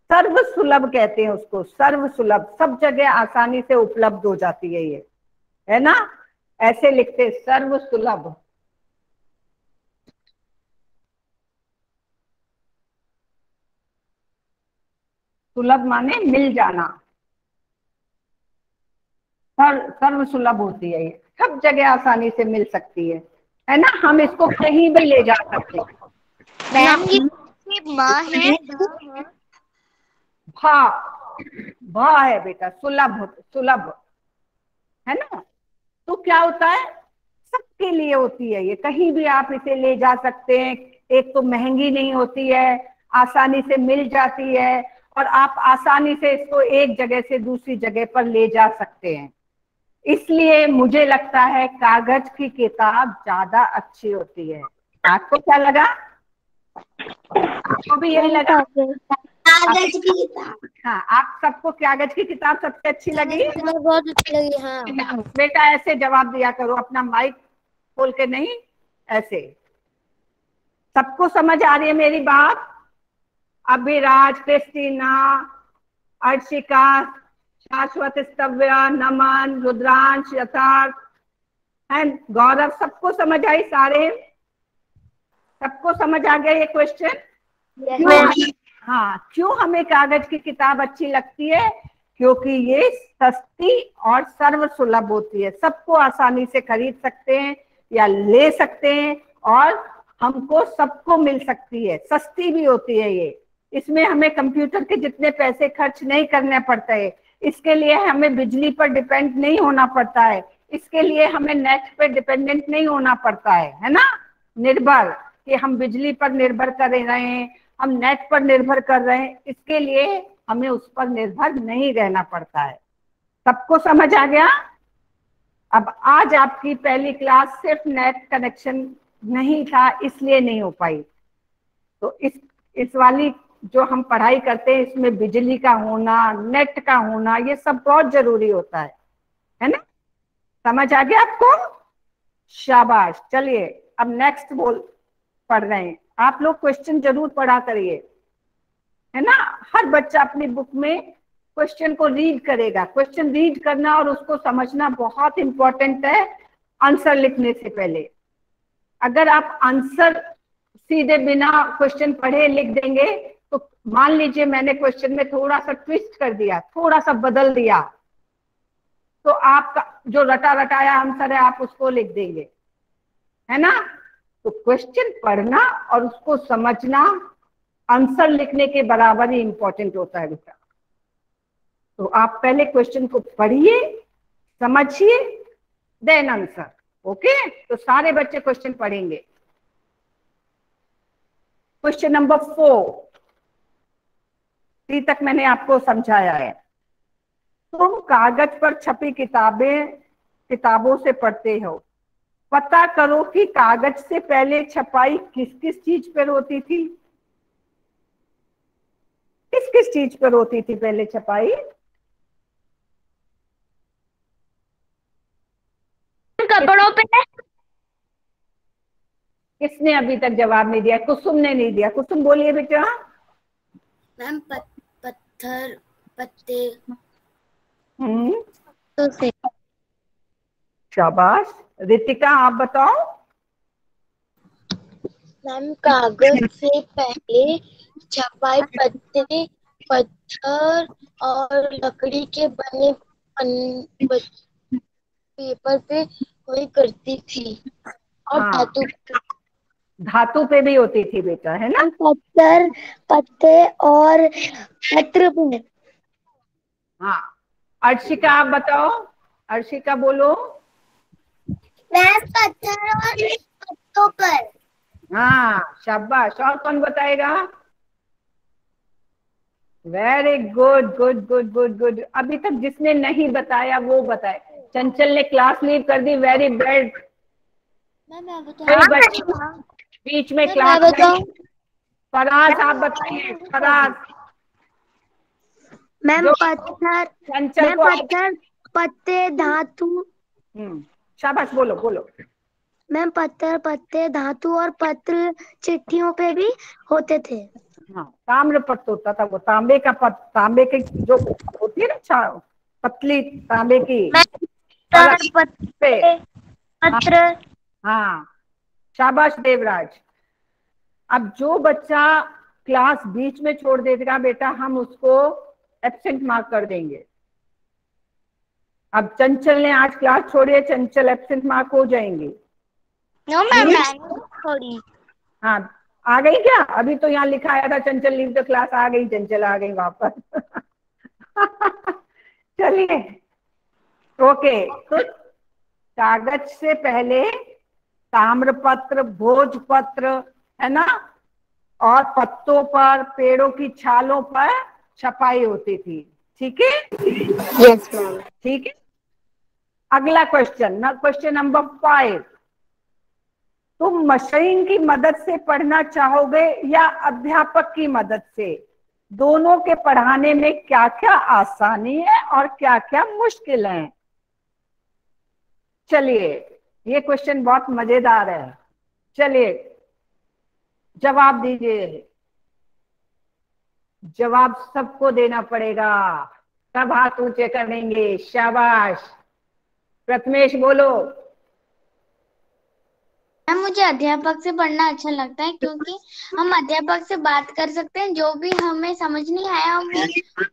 सर्व सुलभ कहते हैं उसको, सर्व सुलभ, सब जगह आसानी से उपलब्ध हो जाती है ये, है ना। ऐसे लिखते सर्व सुलभ। सुलभ माने मिल जाना, सर्व सुलभ होती है ये, सब जगह आसानी से मिल सकती है ना। हम इसको कहीं भी ले जा सकते हैं। मैम ये माँ है, भा है बेटा, सुलभ, सुलभ है ना। तो क्या होता है, सबके लिए होती है ये, कहीं भी आप इसे ले जा सकते हैं। एक तो महंगी नहीं होती है, आसानी से मिल जाती है, और आप आसानी से इसको एक जगह से दूसरी जगह पर ले जा सकते हैं। इसलिए मुझे लगता है कागज की किताब ज्यादा अच्छी होती है। आपको क्या लगा? आपको भी यही लगा? कागज की किताब। हाँ, आप सबको कागज की किताब सबसे अच्छी लगी? बहुत अच्छी लगी। हाँ बेटा ऐसे जवाब दिया करो, अपना माइक खोल के नहीं, ऐसे। सबको समझ आ रही है मेरी बात? अभिराज, क्रिस्टीना, अर्शिका, शाश्वत, स्तव्या, नमन, रुद्रांश, यथार्थ एंड गौरव, सबको समझ आई? सारे सबको समझ आ गया ये क्वेश्चन? हाँ, क्यों हमें कागज की किताब अच्छी लगती है? क्योंकि ये सस्ती और सर्व सुलभ होती है, सबको आसानी से खरीद सकते हैं या ले सकते हैं, और हमको सबको मिल सकती है। सस्ती भी होती है ये, इसमें हमें कंप्यूटर के जितने पैसे खर्च नहीं करने पड़ते हैं, इसके लिए हमें बिजली पर डिपेंड नहीं होना पड़ता है, इसके लिए हमें नेट पर डिपेंडेंट नहीं होना पड़ता है ना, निर्भर कि हम बिजली पर निर्भर कर रहे हैं, हम नेट पर निर्भर कर रहे हैं, इसके लिए हमें उस पर निर्भर नहीं रहना पड़ता है। सबको समझ आ गया? अब आज आपकी पहली क्लास सिर्फ नेट कनेक्शन नहीं था इसलिए नहीं हो पाई, तो इस वाली जो हम पढ़ाई करते हैं इसमें बिजली का होना, नेट का होना, ये सब बहुत जरूरी होता है ना। समझ आ गया आपको? शाबाश। चलिए अब नेक्स्ट पढ़ रहे हैं। आप लोग क्वेश्चन जरूर पढ़ा करिए, है ना। हर बच्चा अपनी बुक में क्वेश्चन को रीड करेगा। क्वेश्चन रीड करना और उसको समझना बहुत इंपॉर्टेंट है आंसर लिखने से पहले। अगर आप आंसर सीधे बिना क्वेश्चन पढ़े लिख देंगे तो मान लीजिए मैंने क्वेश्चन में थोड़ा सा ट्विस्ट कर दिया, थोड़ा सा बदल दिया, तो आपका जो रटा रटाया आंसर है आप उसको लिख देंगे, है ना। तो क्वेश्चन पढ़ना और उसको समझना आंसर लिखने के बराबर ही इंपॉर्टेंट होता है बेटा। तो आप पहले क्वेश्चन को पढ़िए, समझिए, देन आंसर। ओके, तो सारे बच्चे क्वेश्चन पढ़ेंगे। क्वेश्चन नंबर 4 3 तक मैंने आपको समझाया है। तुम कागज पर छपी किताबों से पढ़ते हो, पता करो कि कागज से पहले छपाई किस किस चीज पर होती थी। किस किस चीज पर होती थी पहले छपाई? कपड़ों पे। किसने अभी तक जवाब नहीं दिया? कुसुम ने नहीं दिया। कुसुम बोलिए बेटा। मैम पत्थर, पत्ते। तो से। शाबाश। रितिका आप बताओ। मैम कागज से पहले छपाई पत्ते, पत्थर और लकड़ी के बने पेपर पे हुई करती थी। और हाँ, धातु पे भी होती थी बेटा, है ना? पत्थर, पत्ते और पत्र पे। हाँ, अर्शिका आप बताओ। अर्शिका बोलो। मैम पत्थर और पत्तों पर। हाँ, शाबाश। और कौन बताएगा? Very good good good good good. अभी तक जिसने नहीं बताया वो बताए। चंचल ने क्लास लीव कर दी, वेरी बैड। बीच में क्लास में। फराज आप बताइए। फराज। मैम जो पत्थर, चंचल मैम को पत्थर, पत्ते, धातु। शाबाश, बोलो बोलो। मैम पत्थर, पत्ते, धातु और पत्र चिट्ठियों पे भी होते थे। हाँ, ताम्रपत्र होता था वो, तांबे का तांबे की जो होती है ना, पतली तांबे की परत पे। पत्र। हाँ, शाबाश देवराज। अब जो बच्चा क्लास बीच में छोड़ देगा बेटा, हम उसको एब्सेंट मार्क कर देंगे। अब चंचल ने आज क्लास छोड़ी है, चंचल एब्सेंट मार्क हो जाएंगे। नो मैम थोड़ी। हाँ, आ गई क्या? अभी तो यहाँ लिखा आया था चंचल लीव द क्लास। आ गई चंचल, आ गई वापस। चलिए, ओके। तो कागज से पहले ताम्रपत्र, भोजपत्र, है ना, और पत्तों पर, पेड़ों की छालों पर छपाई होती थी। ठीक है? Yes ma'am. ठीक है। अगला क्वेश्चन, क्वेश्चन नंबर 5। तुम मशीन की मदद से पढ़ना चाहोगे या अध्यापक की मदद से? दोनों के पढ़ाने में क्या क्या आसानी है और क्या क्या मुश्किल है? चलिए, ये क्वेश्चन बहुत मजेदार है। चलिए, जवाब दीजिए। जवाब सबको देना पड़ेगा। सब हाथ ऊंचे करेंगे। शाबाश। प्रथमेश बोलो। मैम मुझे अध्यापक से पढ़ना अच्छा लगता है, क्योंकि हम अध्यापक से बात कर सकते हैं। जो भी हमें समझ नहीं आया हम वो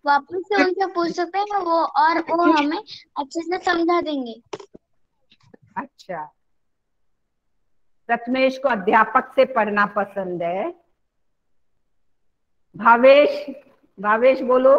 वापस से उनसे पूछ सकते हैं, वो हमें अच्छे से समझा देंगे। अच्छा, प्रथमेश को अध्यापक से पढ़ना पसंद है। भावेश, भावेश बोलो।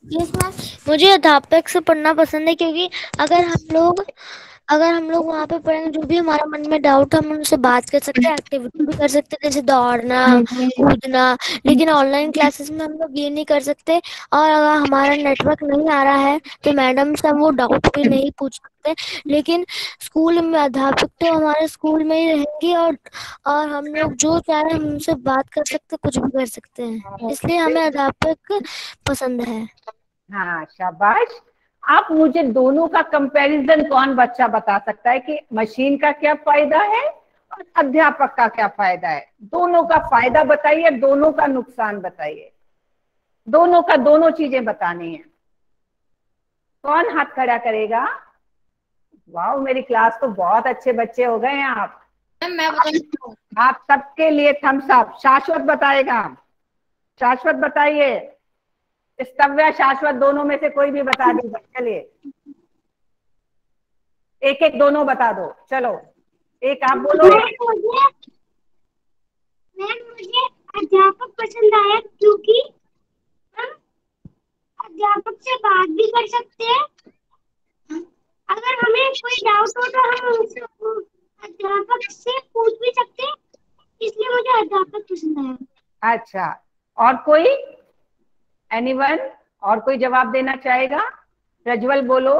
यस मैम, मुझे अध्यापक से पढ़ना पसंद है, क्योंकि अगर हम लोग वहाँ पे पढ़ेंगे, जो भी हमारा मन में डाउट है हम उनसे बात कर सकते हैं, एक्टिविटी भी कर सकते हैं, जैसे दौड़ना, कूदना। लेकिन ऑनलाइन क्लासेस में हम लोग ये नहीं कर सकते। और अगर हमारा नेटवर्क नहीं आ रहा है तो मैडम से हम वो डाउट भी नहीं पूछ सकते। लेकिन स्कूल में अध्यापक तो हमारे स्कूल में ही रहेंगे, और हम लोग जो चाहे हम उनसे बात कर सकते, कुछ भी कर सकते हैं। इसलिए हमें अध्यापक पसंद है। हाँ, शाबाश। आप मुझे दोनों का कंपैरिजन कौन बच्चा बता सकता है कि मशीन का क्या फायदा है और अध्यापक का क्या फायदा है? दोनों का फायदा बताइए, दोनों का नुकसान बताइए। दोनों का दोनों चीजें बतानी है। कौन हाथ खड़ा करेगा? वाह, मेरी क्लास तो बहुत अच्छे बच्चे हो गए हैं आप। मैं बताता हूँ। आप सबके लिए थम्स अप। शाश्वत बताएगा। शाश्वत बताइए। स्तव्य, शाश्वत, दोनों में से कोई भी बता दीजिए। चलिए, एक एक दोनों बता दो। चलो, एक आप बोलो। मुझे अध्यापक पसंद आया क्योंकि हम अध्यापक से बात भी कर सकते हैं। अगर हमें कोई डाउट हो तो हम उनसे अध्यापक से पूछ भी सकते हैं, इसलिए मुझे अध्यापक पसंद आया। अच्छा, और कोई, एनीवन, और कोई जवाब देना चाहेगा? प्रज्वल बोलो,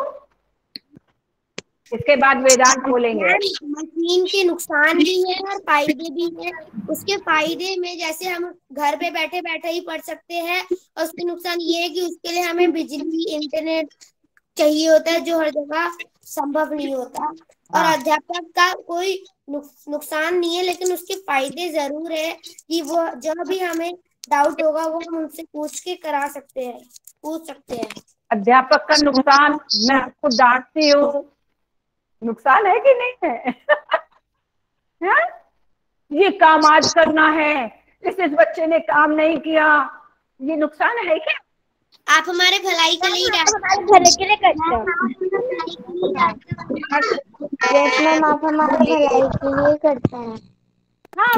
इसके बाद वेदांत बोलेंगे। मशीन के नुकसान भी है और फायदे भी है। उसके फायदे में जैसे हम घर पे बैठे बैठे ही पढ़ सकते हैं, और उसके नुकसान ये है कि उसके लिए हमें बिजली इंटरनेट चाहिए होता है, जो हर जगह संभव नहीं होता। और अध्यापक का कोई नुकसान नहीं है, लेकिन उसके फायदे जरूर है कि वो जब भी हमें डाउट होगा वो हम उनसे पूछ सकते हैं। अध्यापक का नुकसान, मैं आपको डांटती हूँ, नुकसान है कि नहीं है? है? ये काम आज करना है, इस बच्चे ने काम नहीं किया, ये नुकसान है क्या? आप हमारे भलाई के लिए करते हैं। यस मैम, आप हमारे भलाई के लिए करते हैं।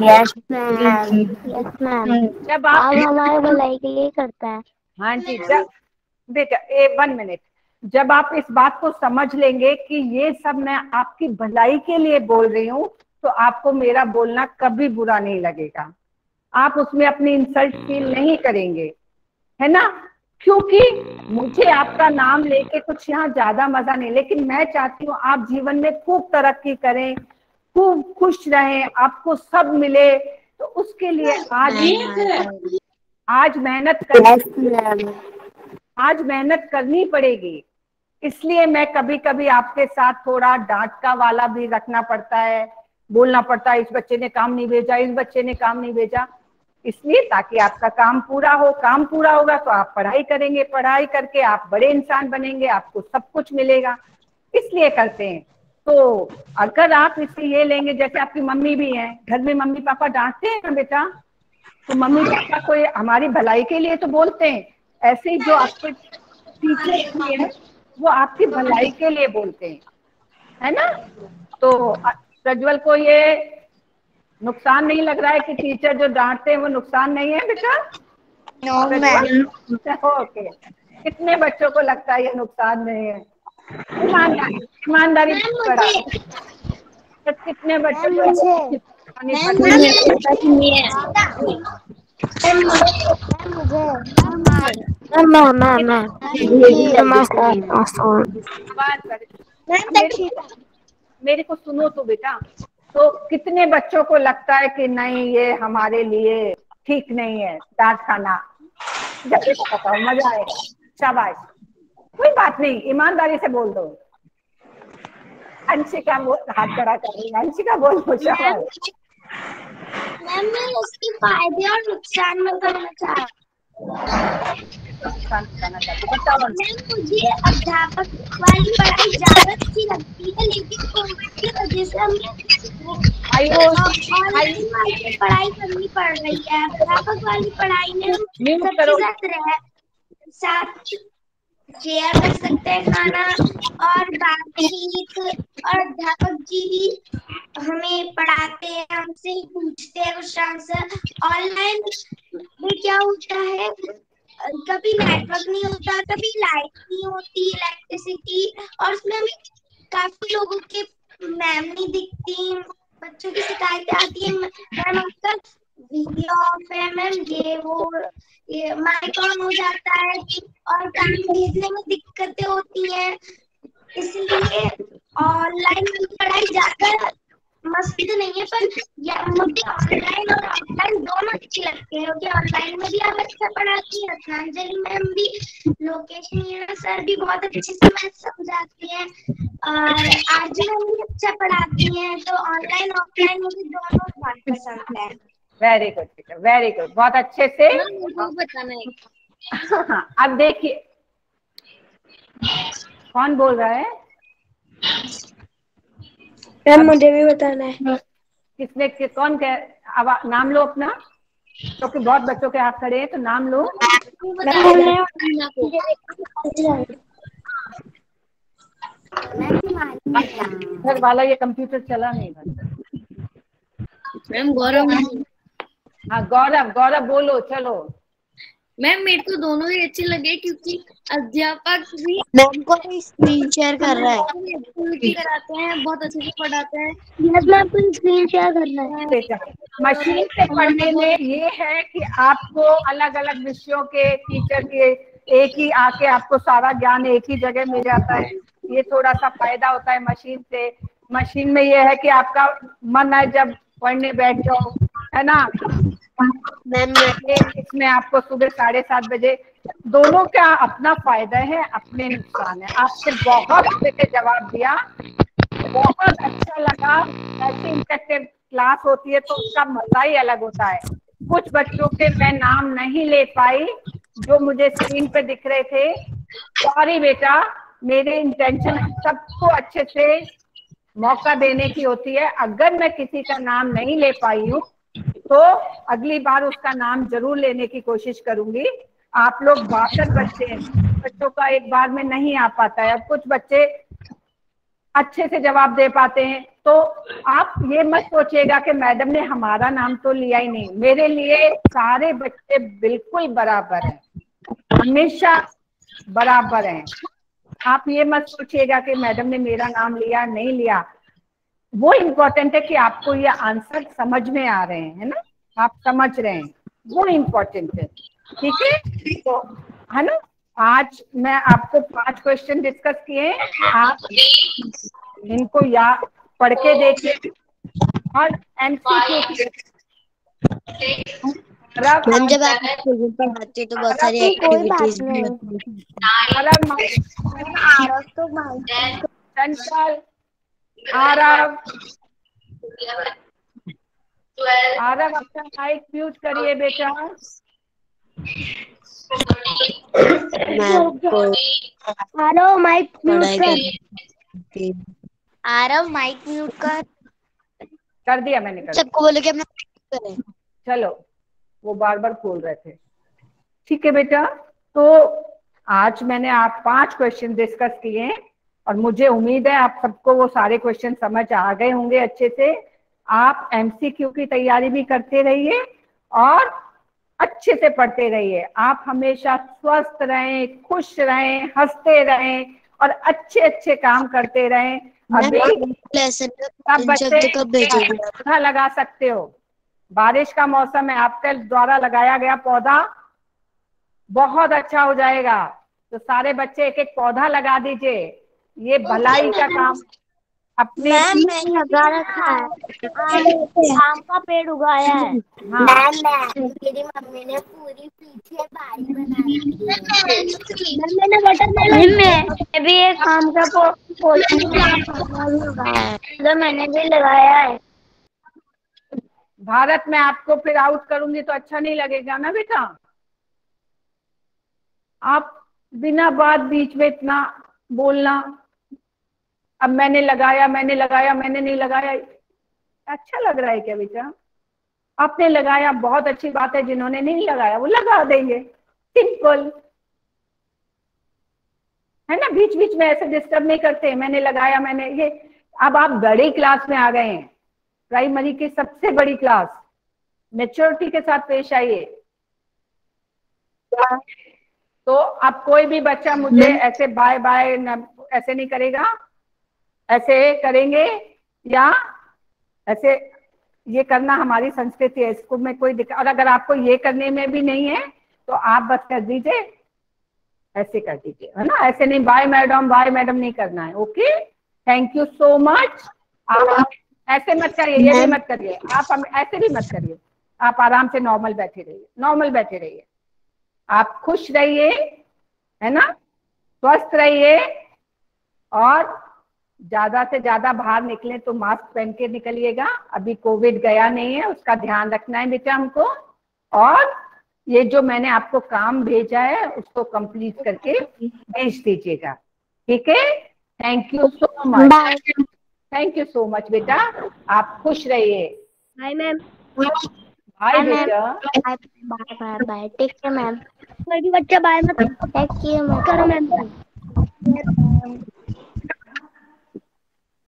यस मैम, यस मैम, जब आप हमारे भलाई के लिए करते हैं। हाँ जी, जब बेटा 1 मिनट, जब आप इस बात को समझ लेंगे कि ये सब मैं आपकी भलाई के लिए बोल रही हूँ, तो आपको मेरा बोलना कभी बुरा नहीं लगेगा, आप उसमें अपनी इंसल्ट फील नहीं करेंगे, है ना? क्योंकि मुझे आपका नाम लेके कुछ यहाँ ज्यादा मजा नहीं, लेकिन मैं चाहती हूँ आप जीवन में खूब तरक्की करें, खूब खुश रहें, आपको सब मिले, तो उसके लिए आज मेहनत करनी पड़ेगी। इसलिए मैं कभी कभी आपके साथ थोड़ा डांट का वाला भी रखना पड़ता है, बोलना पड़ता है, इस बच्चे ने काम नहीं भेजा, इस बच्चे ने काम नहीं भेजा, इसलिए ताकि आपका काम पूरा हो। काम पूरा होगा तो आप पढ़ाई करेंगे, पढ़ाई करके आप बड़े इंसान बनेंगे, आपको सब कुछ मिलेगा, इसलिए करते हैं। तो अगर आप इसे ये लेंगे, जैसे आपकी मम्मी भी है, घर में मम्मी पापा डांटते हैं ना बेटा, तो मम्मी पापा को हमारी भलाई के लिए तो बोलते हैं, ऐसे ही जो आपके टीचर भी है वो आपकी भलाई के लिए बोलते हैं, है ना? तो प्रज्वल को ये नुकसान नहीं लग रहा है कि टीचर जो डांटते हैं वो नुकसान नहीं है बेटा? No ma'am. ओके, कितने बच्चों को लगता है ये नुकसान नहीं है? ईमानदारी तो कितने बच्चों को मेरे को सुनो तो बेटा, तो कितने बच्चों को लगता है कि नहीं ये हमारे लिए ठीक नहीं है डांट खाना? जल्दी बताओ, मजा आएगा। शाबाश, कोई बात नहीं, ईमानदारी से बोल दो। अंशिका हाथ खड़ा कर रही है, अंशिका बोल दो। शाबाश मैम, मैं उसके फायदे और नुकसान बताना चाहती हूँ। मुझे अध्यापक वाली पढ़ाई ज्यादा अच्छी लगती है, लेकिन कोविड की वजह से हमें ऑनलाइन वाली पढ़ाई करनी पड़ रही है। अध्यापक वाली पढ़ाई में हम सबके साथ शेयर कर सकते हैं खाना और बातचीत, और अध्यापक जी भी हमें पढ़ाते हैं, हमसे ही पूछते हैं कुछ आंसर। ऑनलाइन में क्या होता है, कभी नेटवर्क नहीं होता, कभी लाइट नहीं होती, इलेक्ट्रिसिटी, और उसमें हमें काफी लोगों के मैम नहीं दिखती, बच्चों की शिकायतें आती है, मैम आपका वीडियो ऑफ है, मैम ये माइक ऑन हो जाता है, और काम भेजने में दिक्कतें होती हैं। इसलिए ऑनलाइन पढ़ाई ज्यादा मस्त नहीं है, पर मुझे ऑनलाइन और ऑफलाइन दोनों अच्छी लगती है, क्योंकि ऑनलाइन में भी आप अच्छा पढ़ाती हैं, रत्नांजलि मैम भी, लोकेश मीणा सर भी बहुत अच्छे से मैथ समझाती हैं, और आज मैम भी अच्छा पढ़ाती हैं। तो ऑनलाइन ऑफलाइन मुझे दोनों बहुत पसंद है। वेरी गुड बेटा, वेरी गुड, बहुत अच्छे से बताना है। अब देखिए कौन बोल रहा है? मैम मुझे भी बताना है। किसने कौन कह, अब नाम लो अपना, क्योंकि बहुत बच्चों के हाथ खड़े हैं, तो नाम लो। घर वाला ये कंप्यूटर चला नहीं बस। मैम गौरव। हाँ गौरव, गौरव बोलो, चलो। मैम मेरे को दोनों ही अच्छे लगे क्योंकि अध्यापक भी मैम को स्क्रीन शेयर कर रहा है। एक्टिविटी कराते हैं, बहुत अच्छे से पढ़ाते हैं। यस मैम, आपको स्क्रीन शेयर करना है। बेटा मशीन से पढ़ने में ये है कि आपको अलग अलग विषयों के टीचर के एक ही आके आपको सारा ज्ञान एक ही जगह मिल जाता है। ये थोड़ा सा फायदा होता है मशीन से। मशीन में ये है कि आपका मन है जब पढ़ने बैठ जाओ, है ना। मैम इसमें आपको सुबह 7:30 बजे, दोनों का अपना फायदा है, अपने नुकसान है। आपसे बहुत अच्छे से जवाब दिया, बहुत अच्छा लगा। ऐसी इंटरेक्टिव क्लास होती है तो उसका मजा ही अलग होता है। कुछ बच्चों के मैं नाम नहीं ले पाई जो मुझे स्क्रीन पे दिख रहे थे, सॉरी बेटा। मेरे इंटेंशन सबको अच्छे से मौका देने की होती है। अगर मैं किसी का नाम नहीं ले पाई हूँ तो अगली बार उसका नाम जरूर लेने की कोशिश करूंगी। आप लोग 62 बच्चे हैं, बच्चों का एक बार में नहीं आ पाता है। अब कुछ बच्चे अच्छे से जवाब दे पाते हैं, तो आप ये मत सोचिएगा कि मैडम ने हमारा नाम तो लिया ही नहीं। मेरे लिए सारे बच्चे बिल्कुल बराबर हैं, हमेशा बराबर हैं। आप ये मत सोचिएगा कि मैडम ने मेरा नाम लिया नहीं लिया। वो इम्पोर्टेंट है कि आपको ये आंसर समझ में आ रहे हैं, है ना, आप समझ रहे हैं, वो इम्पोर्टेंट है। ठीक है, तो है ना। आज मैं आपको 5 क्वेश्चन डिस्कस किए, आप इनको याद पढ़ के देखिए। और एमसीक्यू मैम जब आप पढ़ाते हो तो बहुत सारी एक्टिविटीज भी होती है। आरव अपना माइक म्यूट करिए बेटा। आरव माइक म्यूट कर। आरव माइक म्यूट कर दिया मैंने, कर सबको बोलो कि अपना माइक करें। चलो, वो बार बार खोल रहे थे। ठीक है बेटा, तो आज मैंने आप 5 क्वेश्चन डिस्कस किए और मुझे उम्मीद है आप सबको वो सारे क्वेश्चन समझ आ गए होंगे अच्छे से। आप एमसीक्यू की तैयारी भी करते रहिए और अच्छे से पढ़ते रहिए। आप हमेशा स्वस्थ रहें, खुश रहें, हंसते रहें और अच्छे अच्छे काम करते रहें। सब बच्चे पौधा लगा सकते हो, बारिश का मौसम है, आपके द्वारा लगाया गया पौधा बहुत अच्छा हो जाएगा। तो सारे बच्चे एक एक पौधा लगा दीजिए, ये भलाई का काम अपने लगा रखा है। आम का पेड़ उगाया है। हाँ, मेरी मम्मी ने पूरी पीछे बाड़ी बना रखी है। मैंने वाटरमेलन में भी एक आम का पौधा लगाया है, तो मैंने भी लगाया है। भारत में आपको फिर आउट करूंगी तो अच्छा नहीं लगेगा ना बेटा। आप बिना बात बीच में इतना बोलना, अब मैंने लगाया, मैंने लगाया, मैंने नहीं लगाया, अच्छा लग रहा है क्या बेटा? आपने लगाया, बहुत अच्छी बात है। जिन्होंने नहीं लगाया वो लगा देंगे, सिंपल है ना। बीच बीच में ऐसे डिस्टर्ब नहीं करते, मैंने लगाया, मैंने ये। अब आप बड़ी क्लास में आ गए हैं, प्राइमरी की सबसे बड़ी क्लास, मैच्योरिटी के साथ पेश आइए। तो अब कोई भी बच्चा मुझे ऐसे बाय बाय ऐसे नहीं करेगा, ऐसे करेंगे या ऐसे, ये करना हमारी संस्कृति है, इसको में कोई दिक्कत। और अगर आपको ये करने में भी नहीं है तो आप बस कर दीजिए, ऐसे कर दीजिए, है ना। ऐसे नहीं बाय मैडम नहीं करना है। Okay, thank you so much. आप ऐसे मत करिए, ये भी मत करिए, आप ऐसे भी मत करिए। आप आराम से नॉर्मल बैठे रहिए, आप खुश रहिए, है ना, स्वस्थ रहिए। और ज्यादा से ज्यादा बाहर निकले तो मास्क पहन के निकलिएगा। अभी कोविड गया नहीं है, उसका ध्यान रखना है बेटा हमको। और ये जो मैंने आपको काम भेजा है उसको कंप्लीट करके भेज दीजिएगा, ठीक है। Thank you so much, thank you so much बेटा। आप खुश रहिए। Bye ma'am. बाय बेटा। Bye, take care ma'am. कोई भी बच्चा बाय मत टेक केयर मत करो मैम।